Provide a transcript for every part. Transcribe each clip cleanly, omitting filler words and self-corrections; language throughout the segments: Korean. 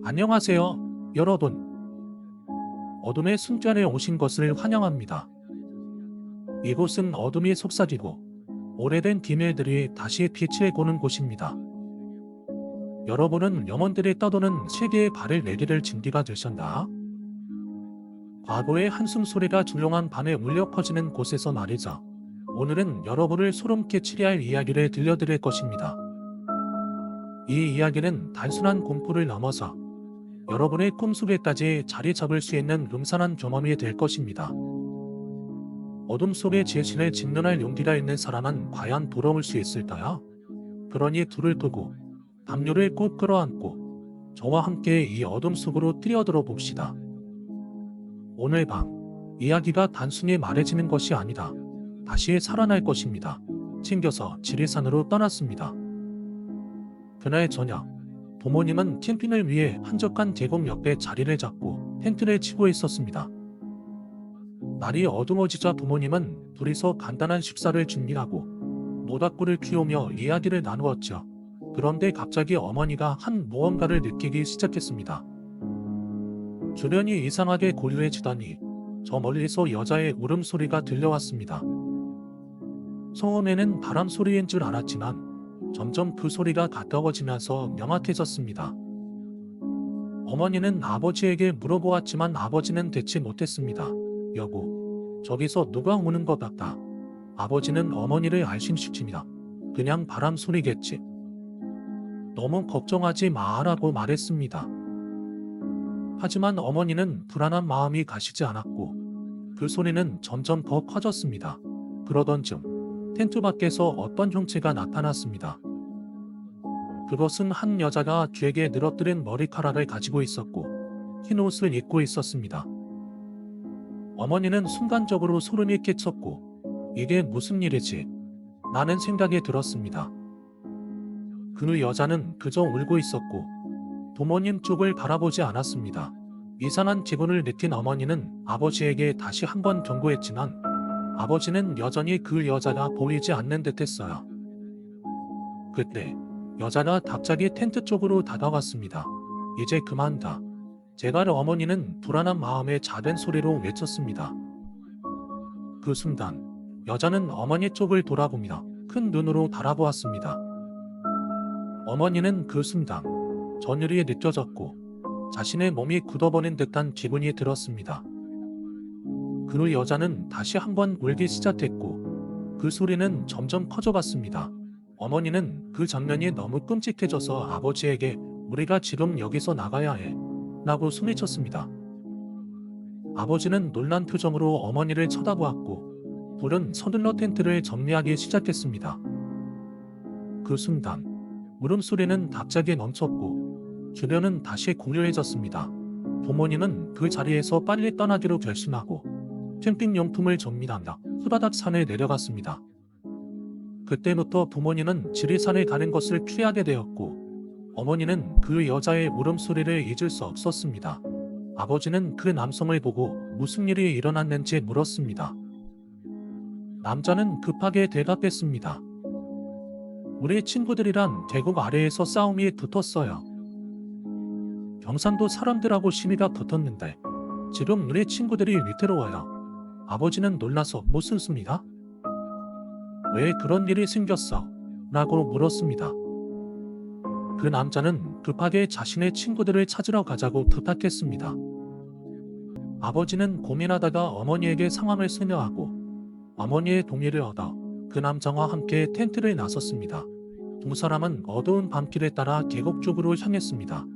안녕하세요, 여러분. 어둠의 숨결에 오신 것을 환영합니다. 이곳은 어둠이 속삭이고 오래된 비밀들이 다시 빛을 보는 곳입니다. 여러분은 영혼들이 떠도는 세계의 발을 내디딜 준비가 되셨나? 과거의 한숨 소리가 조용한 밤에 울려 퍼지는 곳에서 말이죠. 오늘은 여러분을 소름 끼치게 할 이야기를 들려드릴 것입니다. 이 이야기는 단순한 공포를 넘어서 여러분의 꿈속에까지 자리 잡을 수 있는 음산한 경험이 될 것입니다. 어둠 속에 제신을 직면할 용기가 있는 사람은 과연 돌아올 수 있을까요? 그러니 불을 끄고 담요를 꼭 끌어안고 저와 함께 이 어둠 속으로 뛰어들어 봅시다. 오늘 밤 이야기가 단순히 말해지는 것이 아니다. 다시 살아날 것입니다. 챙겨서 지리산으로 떠났습니다. 그날 저녁 부모님은 캠핑을 위해 한적한 계곡 옆에 자리를 잡고 텐트를 치고 있었습니다. 날이 어두워지자 부모님은 둘이서 간단한 식사를 준비하고 모닥불을 피우며 이야기를 나누었죠. 그런데 갑자기 어머니가 한 무언가를 느끼기 시작했습니다. 주변이 이상하게 고요해지더니 저 멀리서 여자의 울음소리가 들려왔습니다. 처음에는 바람 소리인 줄 알았지만 점점 그 소리가 가까워지면서 명확해졌습니다. 어머니는 아버지에게 물어보았지만 아버지는 대치 못했습니다. 여보, 저기서 누가 우는 것 같다. 아버지는 어머니를 알심시킵니다. 그냥 바람 소리겠지. 너무 걱정하지 마라고 말했습니다. 하지만 어머니는 불안한 마음이 가시지 않았고 그 소리는 점점 더 커졌습니다. 그러던 중 텐트 밖에서 어떤 형체가 나타났습니다. 그것은 한 여자가 귀에게 늘어뜨린 머리카락을 가지고 있었고 흰 옷을 입고 있었습니다. 어머니는 순간적으로 소름이 끼쳤고 이게 무슨 일이지? 라는 생각이 들었습니다. 그 여자는 그저 울고 있었고 부모님 쪽을 바라보지 않았습니다. 이상한 기분을 느낀 어머니는 아버지에게 다시 한번 경고했지만 아버지는 여전히 그 여자가 보이지 않는 듯 했어요. 그때 여자가 갑자기 텐트 쪽으로 다가왔습니다. 이제 그만다. 제발. 어머니는 불안한 마음에 작은 소리로 외쳤습니다. 그 순간 여자는 어머니 쪽을 돌아보며 큰 눈으로 바라보았습니다. 어머니는 그 순간 전율이 느껴졌고 자신의 몸이 굳어버린 듯한 기분이 들었습니다. 그 여자는 다시 한번 울기 시작했고 그 소리는 점점 커져갔습니다. 어머니는 그 장면이 너무 끔찍해져서 아버지에게 우리가 지금 여기서 나가야 해 라고 소리쳤습니다. 아버지는 놀란 표정으로 어머니를 쳐다보았고 둘은 서둘러 텐트를 정리하기 시작했습니다. 그 순간 울음소리는 갑자기 멈췄고 주변은 다시 고요해졌습니다. 부모님은 그 자리에서 빨리 떠나기로 결심하고 캠핑용품을 정리하며 후다닥 산에 내려갔습니다. 그때부터 부모님은 지리산에 가는 것을 피하게 되었고 어머니는 그 여자의 울음소리를 잊을 수 없었습니다. 아버지는 그 남성을 보고 무슨 일이 일어났는지 물었습니다. 남자는 급하게 대답했습니다. 우리 친구들이랑 계곡 아래에서 싸움이 붙었어요. 경상도 사람들하고 시비가 붙었는데 지금 우리 친구들이 위태로워요. 아버지는 놀라서 무슨 소리야? 왜 그런 일이 생겼어? 라고 물었습니다. 그 남자는 급하게 자신의 친구들을 찾으러 가자고 부탁했습니다. 아버지는 고민하다가 어머니에게 상황을 설명하고 어머니의 동의를 얻어 그 남자와 함께 텐트를 나섰습니다. 두 사람은 어두운 밤길에 따라 계곡 쪽으로 향했습니다.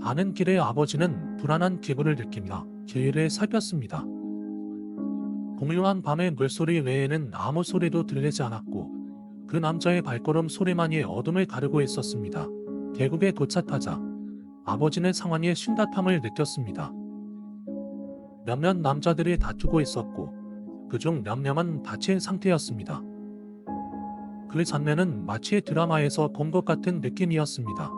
가는 길에 아버지는 불안한 기분을 느끼며 길을 살폈습니다. 공유한 밤의 물소리 외에는 아무 소리도 들리지 않았고 그 남자의 발걸음 소리만이 어둠을 가르고 있었습니다. 계곡에 도착하자 아버지는 상황에 심각함을 느꼈습니다. 몇몇 남자들이 다투고 있었고 그중 몇 명은 다친 상태였습니다. 그 장면은 마치 드라마에서 본 것 같은 느낌이었습니다.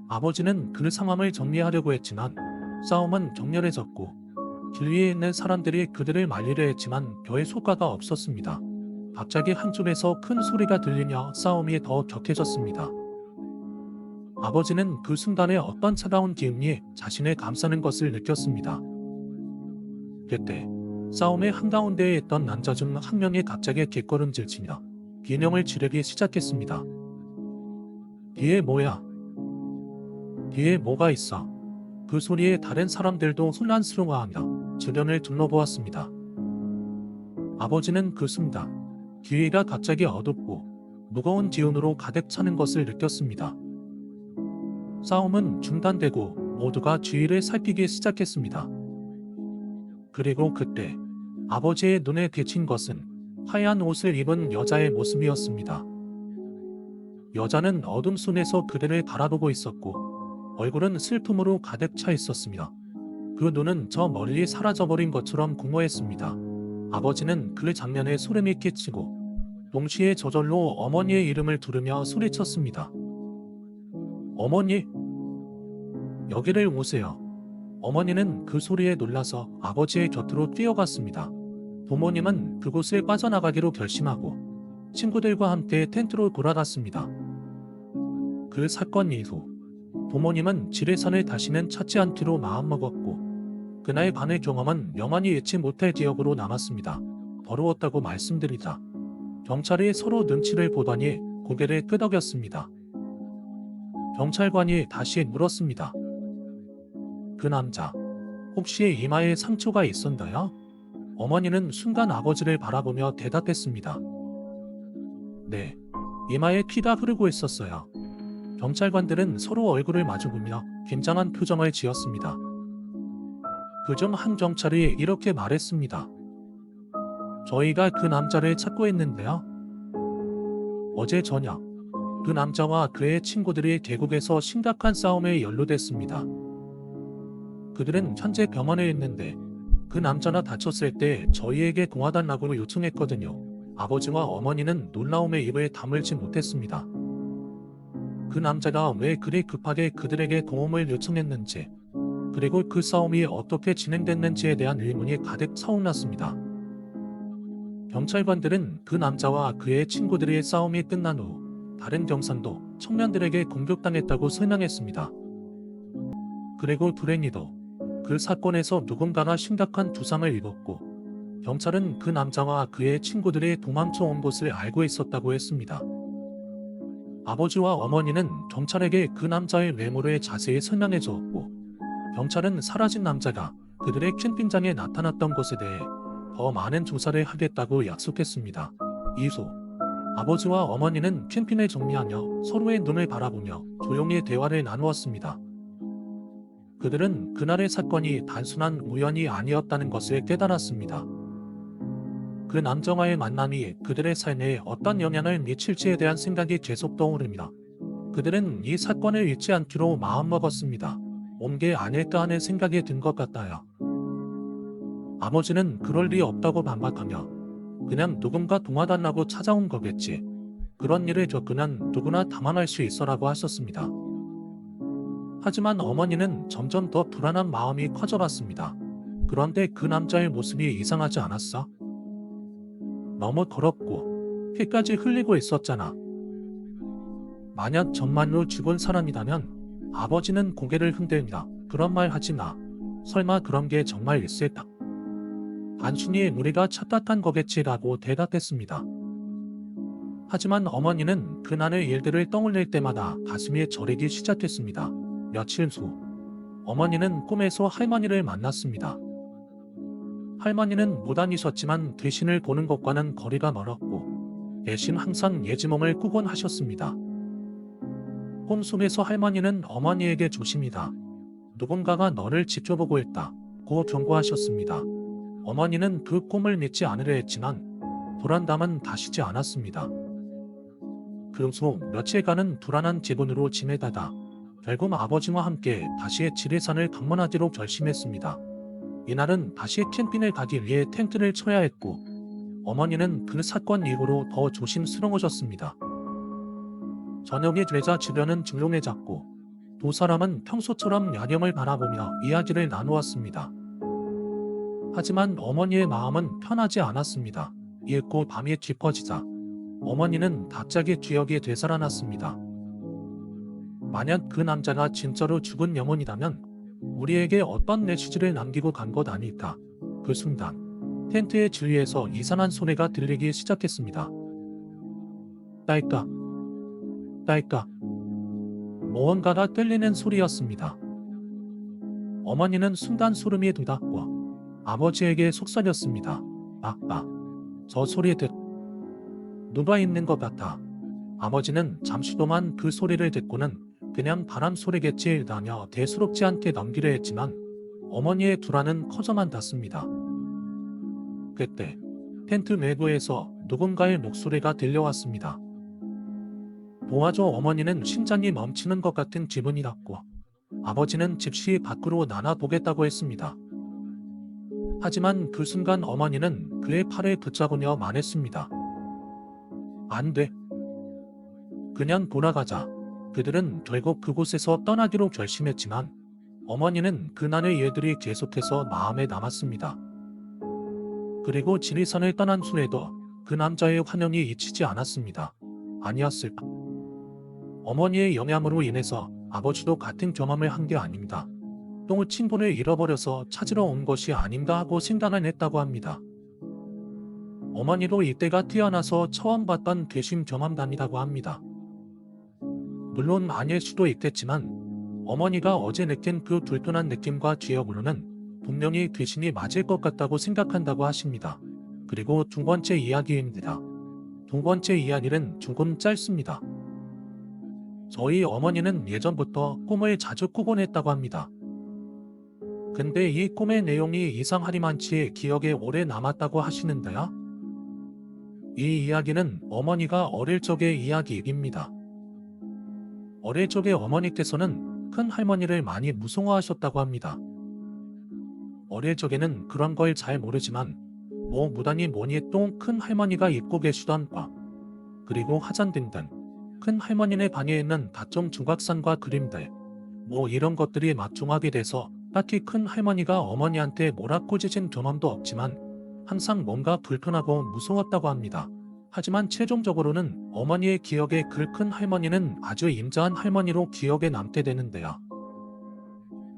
아버지는 그 상황을 정리하려고 했지만 싸움은 격렬해졌고 길 위에 있는 사람들이 그들을 말리려 했지만 별 효과가 없었습니다. 갑자기 한쪽에서 큰 소리가 들리며 싸움이 더 격해졌습니다. 아버지는 그 순간에 어떤 차가운 기운이 자신을 감싸는 것을 느꼈습니다. 그때 싸움의 한가운데에 있던 남자 중 한 명이 갑자기 뒷걸음질치며 비명을 지르기 시작했습니다. 뒤에 뭐야? 뒤에 뭐가 있어? 그 소리에 다른 사람들도 혼란스러워하며 주변을 둘러보았습니다. 아버지는 그 순간 기회가 갑자기 어둡고 무거운 기운으로 가득 차는 것을 느꼈습니다. 싸움은 중단되고 모두가 주위를 살피기 시작했습니다. 그리고 그때 아버지의 눈에 비친 것은 하얀 옷을 입은 여자의 모습이었습니다. 여자는 어둠 속에서 그들을 바라보고 있었고 얼굴은 슬픔으로 가득 차 있었습니다. 그 눈은 저 멀리 사라져버린 것처럼 공허했습니다. 아버지는 그 장면에 소름이 끼치고 동시에 저절로 어머니의 이름을 부르며 소리쳤습니다. 어머니, 여기를 오세요. 어머니는 그 소리에 놀라서 아버지의 곁으로 뛰어갔습니다. 부모님은 그곳을 빠져나가기로 결심하고 친구들과 함께 텐트로 돌아갔습니다. 그 사건 이후 부모님은 지뢰산을 다시는 찾지 않기로 마음먹었고 그날 밤의 경험은 영원히 잊지 못할 기억으로 남았습니다. 더러웠다고 말씀드리자 경찰이 서로 눈치를 보더니 고개를 끄덕였습니다. 경찰관이 다시 물었습니다. 그 남자, 혹시 이마에 상처가 있었나요? 어머니는 순간 아버지를 바라보며 대답했습니다. 네, 이마에 피가 흐르고 있었어요. 경찰관들은 서로 얼굴을 마주보며 긴장한 표정을 지었습니다. 그중 한 경찰이 이렇게 말했습니다. 저희가 그 남자를 찾고 있는데요. 어제 저녁, 그 남자와 그의 친구들이 계곡에서 심각한 싸움에 연루됐습니다. 그들은 현재 병원에 있는데 그 남자가 다쳤을 때 저희에게 도와달라고 요청했거든요. 아버지와 어머니는 놀라움에 입을 다물지 못했습니다. 그 남자가 왜 그리 급하게 그들에게 도움을 요청했는지, 그리고 그 싸움이 어떻게 진행됐는지에 대한 의문이 가득 차올랐습니다. 경찰관들은 그 남자와 그의 친구들의 싸움이 끝난 후 다른 경상도 청년들에게 공격당했다고 설명했습니다. 그리고 불행히도 그 사건에서 누군가가 심각한 부상을 입었고 경찰은 그 남자와 그의 친구들이 도망쳐 온 곳을 알고 있었다고 했습니다. 아버지와 어머니는 경찰에게 그 남자의 외모를 자세히 설명해 주었고 경찰은 사라진 남자가 그들의 캠핑장에 나타났던 것에 대해 더 많은 조사를 하겠다고 약속했습니다. 이후 아버지와 어머니는 캠핑을 정리하며 서로의 눈을 바라보며 조용히 대화를 나누었습니다. 그들은 그날의 사건이 단순한 우연이 아니었다는 것을 깨달았습니다. 그 남자와의 만남이 그들의 삶에 어떤 영향을 미칠지에 대한 생각이 계속 떠오릅니다. 그들은 이 사건을 잊지 않기로 마음먹었습니다. 온 게 아닐까 하는 생각이 든 것 같아요. 아버지는 그럴 리 없다고 반박하며 그냥 누군가 도와달라고 찾아온 거겠지. 그런 일을 겪으면 누구나 당황할 수 있어라고 하셨습니다. 하지만 어머니는 점점 더 불안한 마음이 커져갔습니다. 그런데 그 남자의 모습이 이상하지 않았어? 너무 더럽고 피까지 흘리고 있었잖아. 만약 정말로 죽은 사람이라면 아버지는 고개를 흔들며 그런 말 하지 마. 설마 그런 게 정말 있을까? 단순히 우리가 착각한 거겠지라고 대답했습니다. 하지만 어머니는 그날의 일들을 떠올릴 때마다 가슴이 저리기 시작했습니다. 며칠 후 어머니는 꿈에서 할머니를 만났습니다. 할머니는 무당이셨지만 귀신을 보는 것과는 거리가 멀었고 대신 항상 예지몽을 꾸곤 하셨습니다. 꿈속에서 할머니는 어머니에게 조심이다. 누군가가 너를 지켜보고 있다고 경고하셨습니다. 어머니는 그 꿈을 믿지 않으려 했지만 불안감은 다시지 않았습니다. 그 후 며칠간은 불안한 기분으로 지내다가 결국 아버지와 함께 다시 지리산을 방문하기로 결심했습니다. 이날은 다시 캠핑을 가기 위해 텐트를 쳐야 했고 어머니는 그 사건 이후로 더 조심스러워졌습니다. 저녁이 되자 주변은 조용해졌고 두 사람은 평소처럼 야경을 바라보며 이야기를 나누었습니다. 하지만 어머니의 마음은 편하지 않았습니다. 이윽고 밤이 깊어지자 어머니는 갑자기 기억이 되살아났습니다. 만약 그 남자가 진짜로 죽은 영혼이라면 우리에게 어떤 메시지를 남기고 간 것 아닐까. 그 순간 텐트의 주위에서 이상한 소리가 들리기 시작했습니다. 딸깍, 딸깍. 무언가가 떨리는 소리였습니다. 어머니는 순간 소름이 돋았고 아버지에게 속삭였습니다. 아빠, 저 소리 누가 있는 것 같아. 아버지는 잠시 동안 그 소리를 듣고는 그냥 바람 소리겠지 라며 대수롭지 않게 넘기려 했지만 어머니의 불안은 커져만 갔습니다. 그때 텐트 내부에서 누군가의 목소리가 들려왔습니다. 도와줘. 어머니는 심장이 멈추는 것 같은 기분이었고 아버지는 즉시 밖으로 나눠보겠다고 했습니다. 하지만 그 순간 어머니는 그의 팔을 붙잡으며 말했습니다. 안 돼. 그냥 돌아가자. 그들은 결국 그곳에서 떠나기로 결심했지만 어머니는 그날의 일들이 계속해서 마음에 남았습니다. 그리고 지리산을 떠난 후에도 그 남자의 환영이 잊히지 않았습니다. 아니었을까? 어머니의 영향으로 인해서 아버지도 같은 경험을 한 게 아닙니다. 또 친분을 잃어버려서 찾으러 온 것이 아닌가 하고 생각을 했다고 합니다. 어머니도 이때가 태어나서 처음 봤던 괴심 경험담이라고 합니다. 물론 아닐 수도 있겠지만 어머니가 어제 느낀 그 불편한 느낌과 기억으로는 분명히 귀신이 맞을 것 같다고 생각한다고 하십니다. 그리고 두 번째 이야기입니다. 두 번째 이야기는 조금 짧습니다. 저희 어머니는 예전부터 꿈을 자주 꾸곤 했다고 합니다. 근데 이 꿈의 내용이 이상하리만치 기억에 오래 남았다고 하시는데요. 이 이야기는 어머니가 어릴 적의 이야기입니다. 어릴 적에 어머니께서는 큰 할머니를 많이 무서워하셨다고 합니다. 어릴 적에는 그런 걸 잘 모르지만 뭐 무당이 뭐니 또 큰 할머니가 입고 계시던 바 그리고 화장 등등 큰 할머니네 방에 있는 각종 조각상과 그림들 뭐 이런 것들이 막중하게 돼서 딱히 큰 할머니가 어머니한테 뭐라 꼬지신 경험도 없지만 항상 뭔가 불편하고 무서웠다고 합니다. 하지만 최종적으로는 어머니의 기억에 그 큰 할머니는 아주 인자한 할머니로 기억에 남게 되는데요.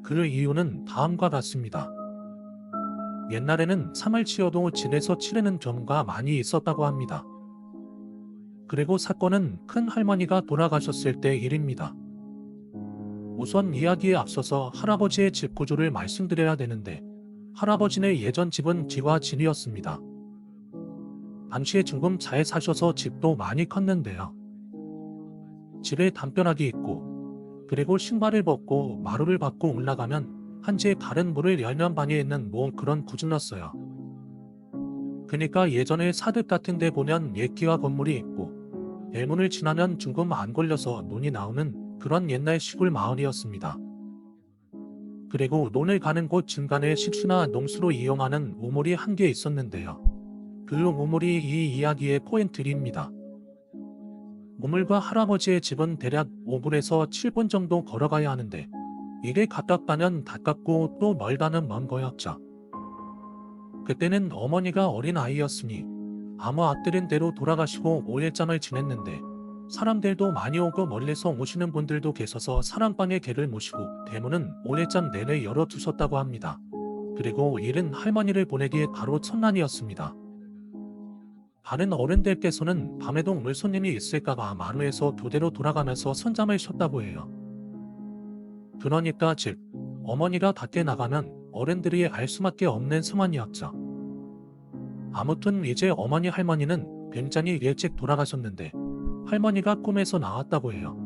그 이유는 다음과 같습니다. 옛날에는 상을 치어도 집에서 치르는 경우가 많이 있었다고 합니다. 그리고 사건은 큰 할머니가 돌아가셨을 때 일입니다. 우선 이야기에 앞서서 할아버지의 집 구조를 말씀드려야 되는데 할아버지네 예전 집은 지와 진이었습니다. 당시에 조금 잘 사셔서 집도 많이 컸는데요. 집에 담벼락이 있고 그리고 신발을 벗고 마루를 밟고 올라가면 한 집 다른 문을 열면 방에 있는 뭐 그런 구조였어요. 그니까 예전에 사극 같은 데 보면 옛기와 건물이 있고 대문을 지나면 조금 안 걸려서 논이 나오는 그런 옛날 시골 마을이었습니다. 그리고 논을 가는 곳 중간에 식수나 농수로 이용하는 우물이 한 개 있었는데요. 그 우물이 이 이야기의 포인트입니다. 우물과 할아버지의 집은 대략 5분에서 7분 정도 걸어가야 하는데 이게 가깝다면 가깝고 또 멀다는 먼 거였죠. 그때는 어머니가 어린 아이였으니 아무 앞들인 대로 돌아가시고 5일장을 지냈는데 사람들도 많이 오고 멀리서 오시는 분들도 계셔서 사랑방에 개를 모시고 대문은 5일장 내내 열어두셨다고 합니다. 그리고 일은 할머니를 보내기에 바로 첫날이었습니다. 다른 어른들께서는 밤에도 물손님이 있을까봐 마루에서 교대로 돌아가면서 선잠을 쉬었다고 해요. 그러니까 즉 어머니가 밖에 나가면 어른들이 알 수밖에 없는 상황이었죠. 아무튼 이제 어머니 할머니는 굉장히 일찍 돌아가셨는데 할머니가 꿈에서 나왔다고 해요.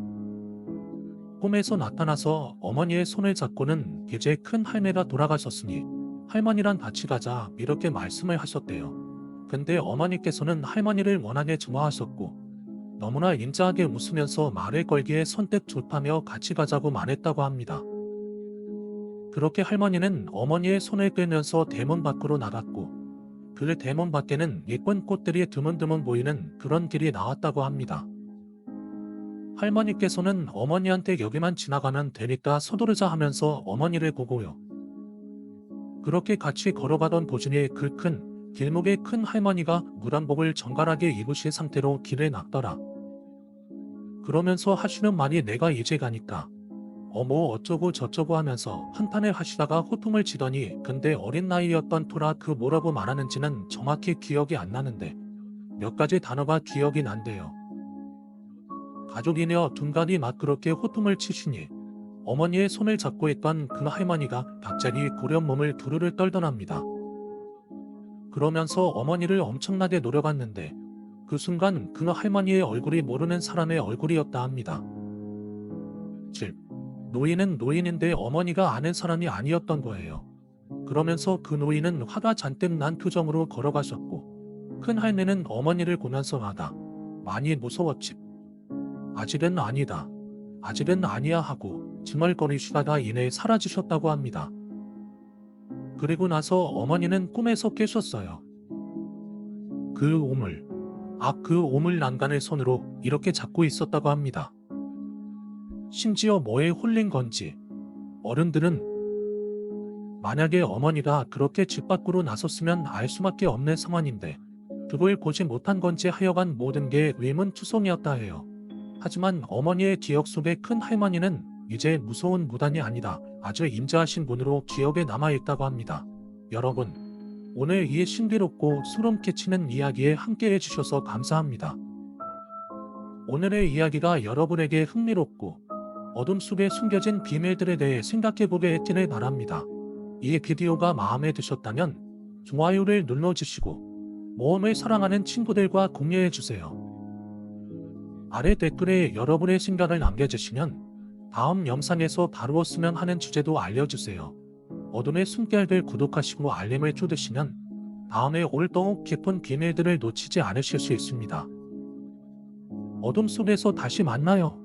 꿈에서 나타나서 어머니의 손을 잡고는 이제 큰 할매가 돌아가셨으니 할머니랑 같이 가자 이렇게 말씀을 하셨대요. 근데 어머니께서는 할머니를 워낙에 좋아하셨고 너무나 인자하게 웃으면서 말을 걸기에 선뜻 좋다며 같이 가자고 말했다고 합니다. 그렇게 할머니는 어머니의 손을 끌면서 대문 밖으로 나갔고 그 대문 밖에는 예쁜 꽃들이 드문드문 보이는 그런 길이 나왔다고 합니다. 할머니께서는 어머니한테 여기만 지나가면 되니까 서두르자 하면서 어머니를 보고요. 그렇게 같이 걸어가던 도중에 그 큰 길목에 큰 할머니가 무단복을 정갈하게 입으신 상태로 길에 나더라. 그러면서 하시는 말이 내가 이제 가니까 뭐 어쩌고 저쩌고 하면서 한탄을 하시다가 호통을 치더니 근데 어린 나이였던 터라 그 뭐라고 말하는지는 정확히 기억이 안 나는데 몇 가지 단어가 기억이 난대요. 가족이며 둔간이 막 그렇게 호통을 치시니 어머니의 손을 잡고 있던 그 할머니가 갑자기 고련 몸을 두루를 떨더랍니다. 그러면서 어머니를 엄청나게 노려봤는데 그 순간 그 할머니의 얼굴이 모르는 사람의 얼굴이었다 합니다. 즉, 노인은 노인인데 어머니가 아는 사람이 아니었던 거예요. 그러면서 그 노인은 화가 잔뜩 난 표정으로 걸어가셨고 큰 할매는 어머니를 보면서 하다 많이 무서웠지. 아직은 아니다. 아직은 아니야 하고 중얼거리시다가 이내 사라지셨다고 합니다. 그리고 나서 어머니는 꿈에서 깨셨어요. 그 오물, 그 오물 난간을 손으로 이렇게 잡고 있었다고 합니다. 심지어 뭐에 홀린 건지 어른들은 만약에 어머니가 그렇게 집 밖으로 나섰으면 알 수밖에 없는 상황인데 그걸 보지 못한 건지 하여간 모든 게 의문투성이었다 해요. 하지만 어머니의 기억 속의 큰 할머니는 이제 무서운 무당이 아니다. 아주 인자하신 분으로 기억에 남아있다고 합니다. 여러분, 오늘 이 신비롭고 소름 끼치는 이야기에 함께 해주셔서 감사합니다. 오늘의 이야기가 여러분에게 흥미롭고 어둠 속에 숨겨진 비밀들에 대해 생각해보게 했기를 바랍니다. 이 비디오가 마음에 드셨다면 좋아요를 눌러주시고 모험을 사랑하는 친구들과 공유해주세요. 아래 댓글에 여러분의 생각을 남겨주시면 다음 영상에서 다루었으면 하는 주제도 알려주세요. 어둠의 숨결들 구독하시고 알림을 켜두시면 다음에 올 더욱 깊은 비밀들을 놓치지 않으실 수 있습니다. 어둠 속에서 다시 만나요.